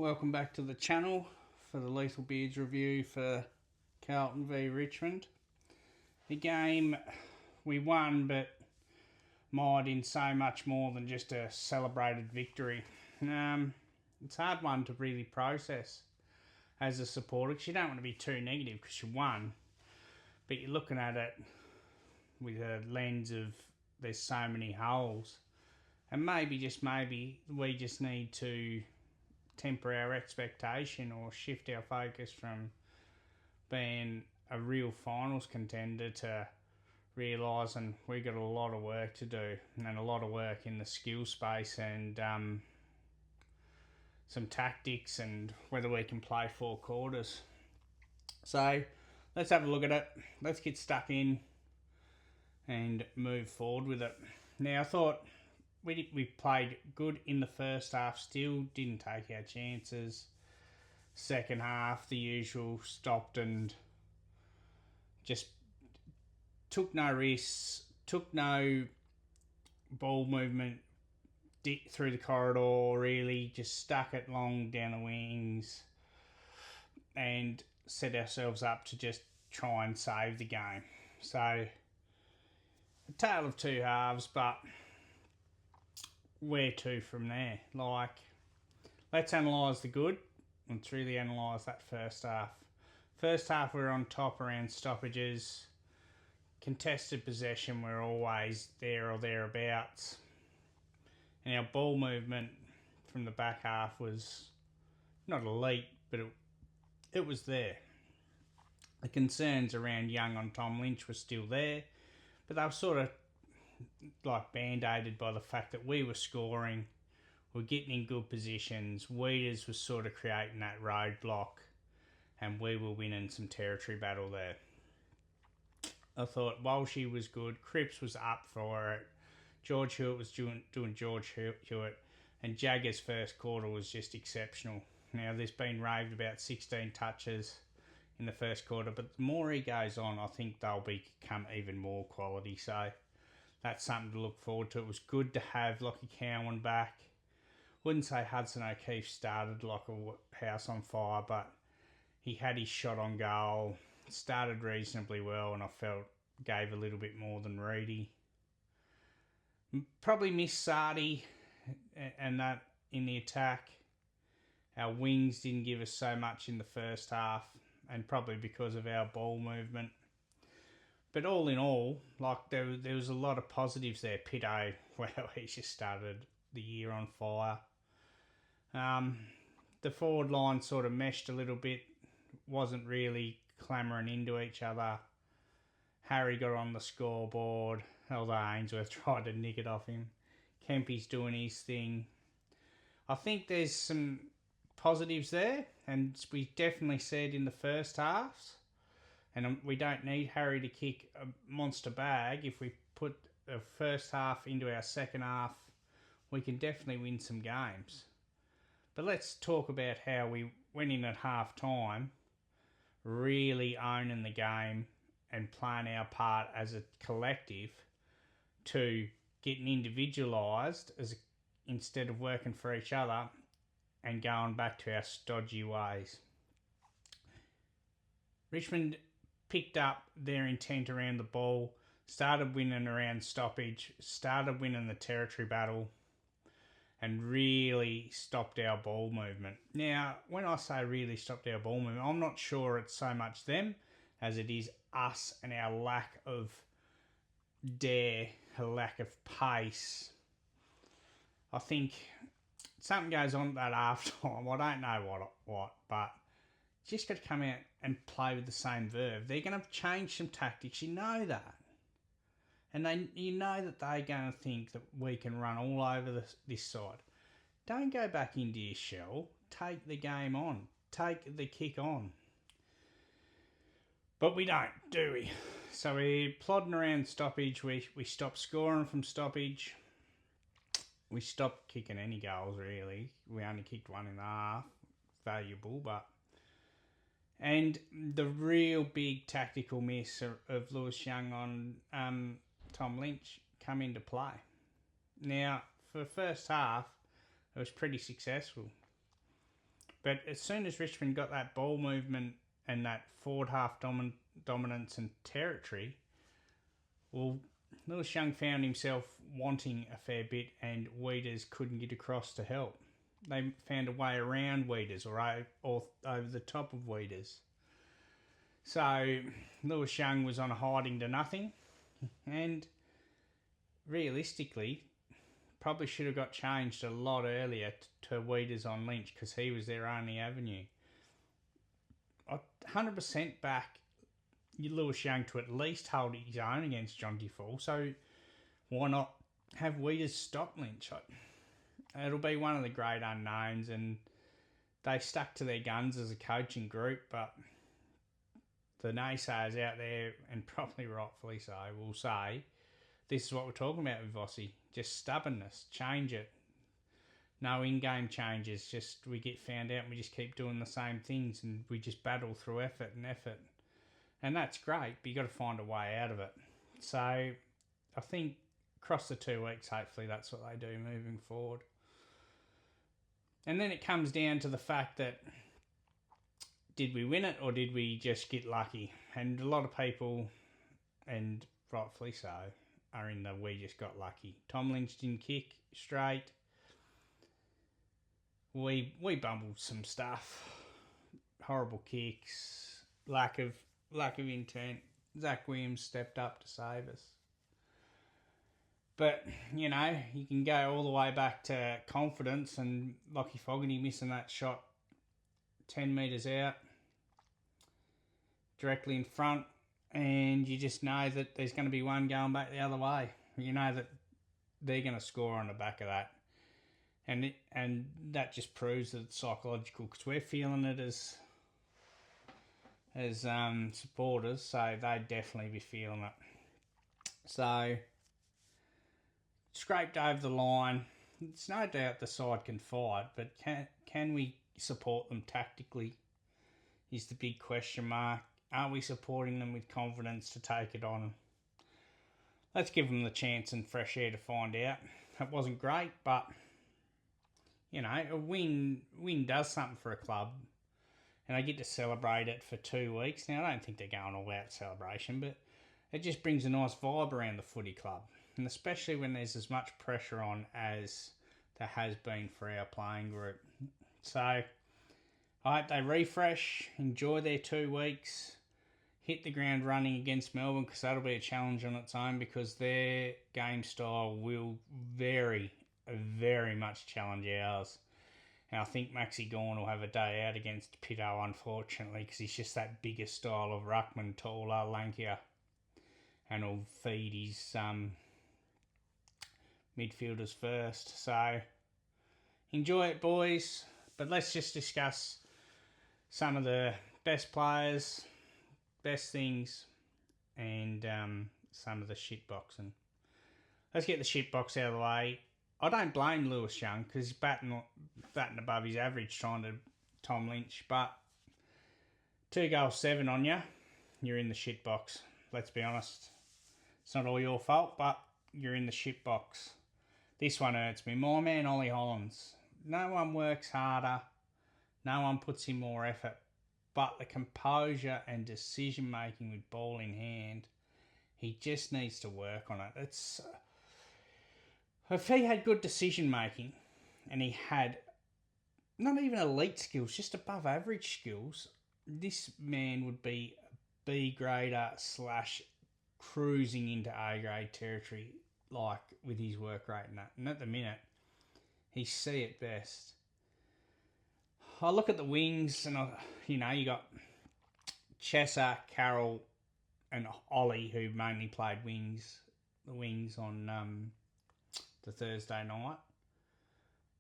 Welcome back to the channel for the Lethal Beards review for Carlton v Richmond. The game, we won, but mired in so much more than just a celebrated victory. It's a hard one to really process as a supporter because you don't want to be too negative because you won, but you're looking at it with a lens of there's so many holes, and maybe we just need to temper our expectation or shift our focus from being a real finals contender to realising we got a lot of work to do, and a lot of work in the skill space and some tactics and whether we can play four quarters. So let's have a look at it. Let's get stuck in and move forward with it. Now, I thought we played good in the first half, still didn't take our chances. Second half, the usual, stopped and just took no risks, took no ball movement through the corridor, really, just stuck it long down the wings and set ourselves up to just try and save the game. So, a tale of two halves, but where to from there? Let's analyse the good. Let's really analyse that first half. First half, we were on top around stoppages. Contested possession, we're always there or thereabouts. And our ball movement from the back half was not elite, but it was there. The concerns around Young on Tom Lynch were still there, but they were sort of band-aided by the fact that we were scoring, we're getting in good positions, Weeders was sort of creating that roadblock, and we were winning some territory battle there. I thought Walshy was good, Cripps was up for it, George Hewitt was doing George Hewitt, and Jagger's first quarter was just exceptional. Now, there's been raved about 16 touches in the first quarter, but the more he goes on, I think they'll become even more quality, so that's something to look forward to. It was good to have Lockie Cowan back. Wouldn't say Hudson O'Keefe started like a house on fire, but he had his shot on goal, started reasonably well, and I felt gave a little bit more than Reedy. Probably missed Sardi and that in the attack. Our wings didn't give us so much in the first half, and probably because of our ball movement. But all in all, there was a lot of positives there. Pitto, wow, he just started the year on fire. The forward line sort of meshed a little bit, wasn't really clamouring into each other. Harry got on the scoreboard, although Ainsworth tried to nick it off him. Kempy's doing his thing. I think there's some positives there, and we definitely said in the first halves, and we don't need Harry to kick a monster bag. If we put the first half into our second half, we can definitely win some games. But let's talk about how we went in at half time, really owning the game and playing our part as a collective to getting individualised instead of working for each other and going back to our stodgy ways. Richmond picked up their intent around the ball, started winning around stoppage, started winning the territory battle, and really stopped our ball movement. Now, when I say really stopped our ball movement, I'm not sure it's so much them as it is us and our lack of dare, a lack of pace. I think something goes on at that half time. I don't know what, but just got to come out and play with the same verve. They're going to change some tactics. You know that. And you know that they're going to think that we can run all over this side. Don't go back into your shell. Take the game on. Take the kick on. But we don't, do we? So we're plodding around stoppage. We stopped scoring from stoppage. We stopped kicking any goals, really. We only kicked one in the half. Valuable, but... And the real big tactical miss of Lewis Young on Tom Lynch come into play. Now, for the first half, it was pretty successful. But as soon as Richmond got that ball movement and that forward half dominance and territory, well, Lewis Young found himself wanting a fair bit, and Weeders couldn't get across to help. They found a way around Weeders or over the top of Weeders. So Lewis Young was on a hiding to nothing, and realistically, probably should have got changed a lot earlier to Weeders on Lynch because he was their only avenue. 100% back Lewis Young to at least hold his own against John Leathal, so why not have Weeders stop Lynch? It'll be one of the great unknowns, and they stuck to their guns as a coaching group, but the naysayers out there, and probably rightfully so, will say, this is what we're talking about with Vossi. Just stubbornness. Change it. No in-game changes. Just we get found out and we just keep doing the same things and we just battle through effort. And that's great, but you've got to find a way out of it. So I think across the 2 weeks, hopefully that's what they do moving forward. And then it comes down to the fact that did we win it or did we just get lucky? And a lot of people, and rightfully so, are in the we just got lucky. Tom Lynch didn't kick straight. We bumbled some stuff. Horrible kicks. Lack of intent. Zach Williams stepped up to save us. But, you can go all the way back to confidence and Lockie Fogarty missing that shot 10 metres out, directly in front, and you just know that there's going to be one going back the other way. You know that they're going to score on the back of that. And that just proves that it's psychological, because we're feeling it as supporters, so they'd definitely be feeling it. So, scraped over the line. It's no doubt the side can fight, but can we support them tactically is the big question mark. Are we supporting them with confidence to take it on? Let's give them the chance and fresh air to find out. It wasn't great, but a win does something for a club, and they get to celebrate it for 2 weeks. Now, I don't think they're going all out celebration, but it just brings a nice vibe around the footy club, and especially when there's as much pressure on as there has been for our playing group. So I hope they refresh, enjoy their 2 weeks, hit the ground running against Melbourne, because that'll be a challenge on its own, because their game style will very, very much challenge ours. And I think Maxi Gawn will have a day out against Pitto, unfortunately, because he's just that bigger style of ruckman, taller, lankier, and will feed his midfielders first. So enjoy it, boys. But let's just discuss some of the best players, best things, and some of the shitboxing. Let's get the shitbox out of the way. I don't blame Lewis Young, because he's batting above his average trying to Tom Lynch, but 2 goals 7 on you, you're in the shitbox. Let's be honest. It's not all your fault, but you're in the shitbox. This one hurts me. My man Ollie Hollands. No one works harder. No one puts in more effort. But the composure and decision making with ball in hand, he just needs to work on it. If he had good decision making and he had not even elite skills, just above average skills, this man would be B grader / cruising into A grade territory, like with his work rate and that. And at the minute, he's C at best. I look at the wings, and you got Chesser, Carroll, and Ollie, who mainly played the wings on the Thursday night.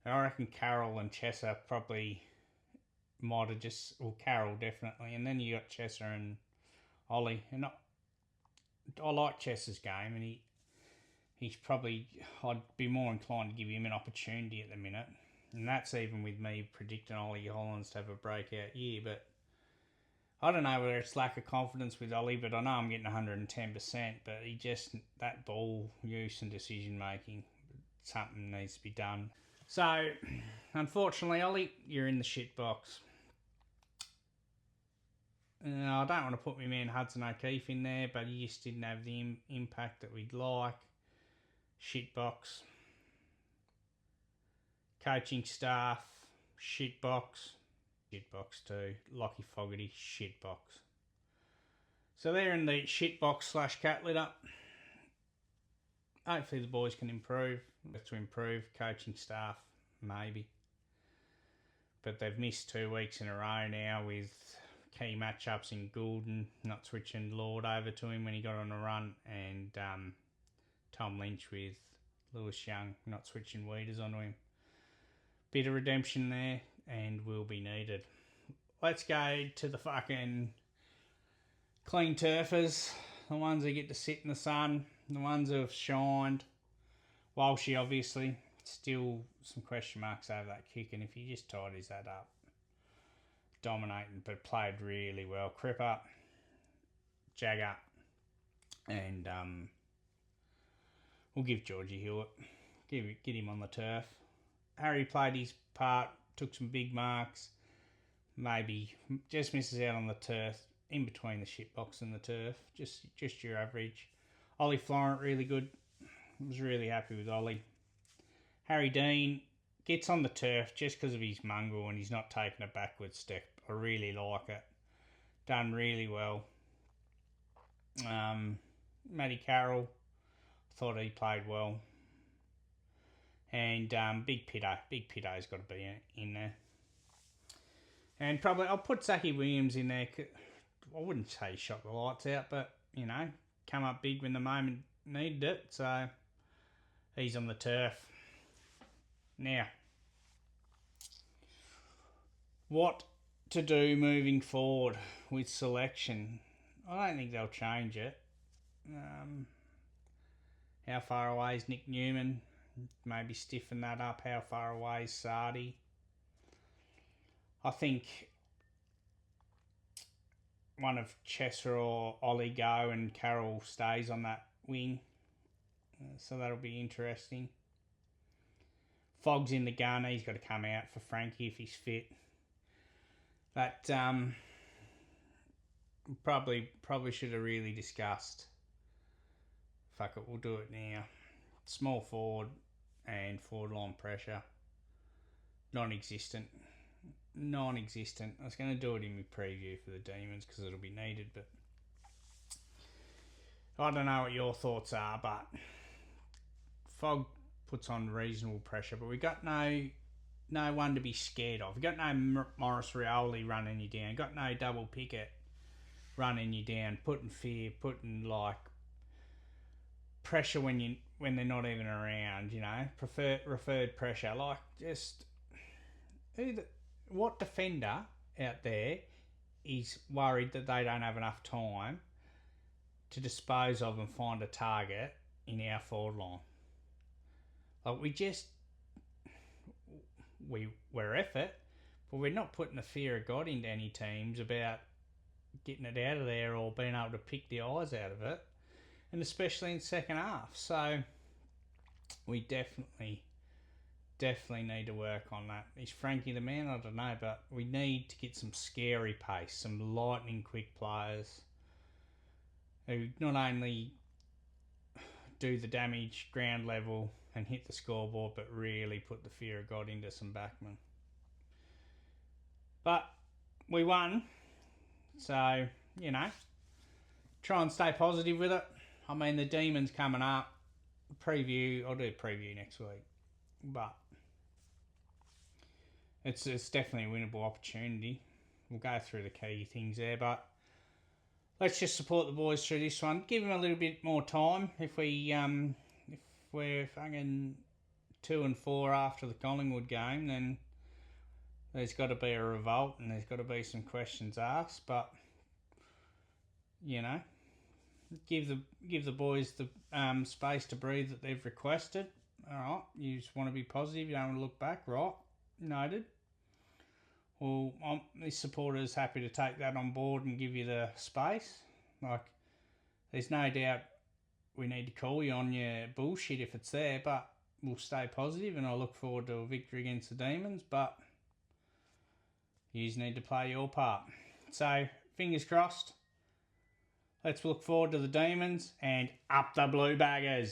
And I reckon Carroll and Chesser probably might have Carroll definitely, and then you got Chesser and Ollie. And I like Chesser's game, and he's probably, I'd be more inclined to give him an opportunity at the minute. And that's even with me predicting Ollie Hollands to have a breakout year. But I don't know whether it's lack of confidence with Ollie, but I know I'm getting 110%. But that ball use and decision making, something needs to be done. So, unfortunately, Ollie, you're in the shit box. I don't want to put my man Hudson O'Keefe in there, but he just didn't have the impact that we'd like. Shit box. Coaching staff, shit box. Shit box too. Lockie Fogarty, shit box. So they're in the shit box / cat litter. Hopefully the boys can improve. To improve coaching staff, maybe. But they've missed 2 weeks in a row now with key matchups in Goulden, not switching Lord over to him when he got on a run, and Tom Lynch with Lewis Young, not switching Weeders onto him. Bit of redemption there, and will be needed. Let's go to the fucking clean turfers, the ones that get to sit in the sun, the ones who have shined. Walshy, obviously, still some question marks over that kick, and if he just tidies that up, dominating, but played really well. Cripper, Jagger, and we'll give Georgie Hewitt, get him on the turf. Harry played his part, took some big marks, maybe just misses out on the turf, in between the shit box and the turf, just your average. Ollie Florent, really good. Was really happy with Ollie. Harry Dean gets on the turf just because of his mongrel and he's not taking a backward step. I really like it. Done really well. Matty Carroll, thought he played well. And Big Pitto's got to be in there. And probably I'll put Zachy Williams in there. I wouldn't say he shot the lights out, but, you know, come up big when the moment needed it. So he's on the turf. Now, what to do moving forward with selection? I don't think they'll change it. How far away is Nick Newman? Maybe stiffen that up. How far away is Sardi? I think one of Chesser or Ollie go and Carroll stays on that wing. So that'll be interesting. Fogg's in the gun. He's got to come out for Frankie if he's fit. But probably should have really discussed. Fuck it, we'll do it now. Small forward and forward line pressure. Non-existent. I was going to do it in my preview for the Demons because it'll be needed, but I don't know what your thoughts are, but Fogg puts on reasonable pressure, but we got no one to be scared of. We got no Morris Rioli running you down. Got no double picket running you down, putting fear, putting like pressure when they're not even around. You know, referred pressure. Like just what defender out there is worried that they don't have enough time to dispose of and find a target in our forward line? Like we're effort, but we're not putting the fear of God into any teams about getting it out of there or being able to pick the eyes out of it, and especially in second half. So we definitely need to work on that. Is Frankie the man? I don't know, but we need to get some scary pace, some lightning quick players who not only do the damage ground level and hit the scoreboard, but really put the fear of God into some backmen. But we won, so, you know, try and stay positive with it. I mean, the Demons coming up. I'll do a preview next week, but it's definitely a winnable opportunity. We'll go through the key things there, but let's just support the boys through this one. Give them a little bit more time. If we're fucking 2-4 after the Collingwood game, then there's got to be a revolt and there's got to be some questions asked. But you know, give the boys the space to breathe that they've requested. All right, you just want to be positive. You don't want to look back. Right, noted. Well, this supporter is happy to take that on board and give you the space. Like, there's no doubt we need to call you on your bullshit if it's there, but will stay positive, and I look forward to a victory against the Demons, but you need to play your part. So, fingers crossed. Let's look forward to the Demons, and up the Blue Baggers.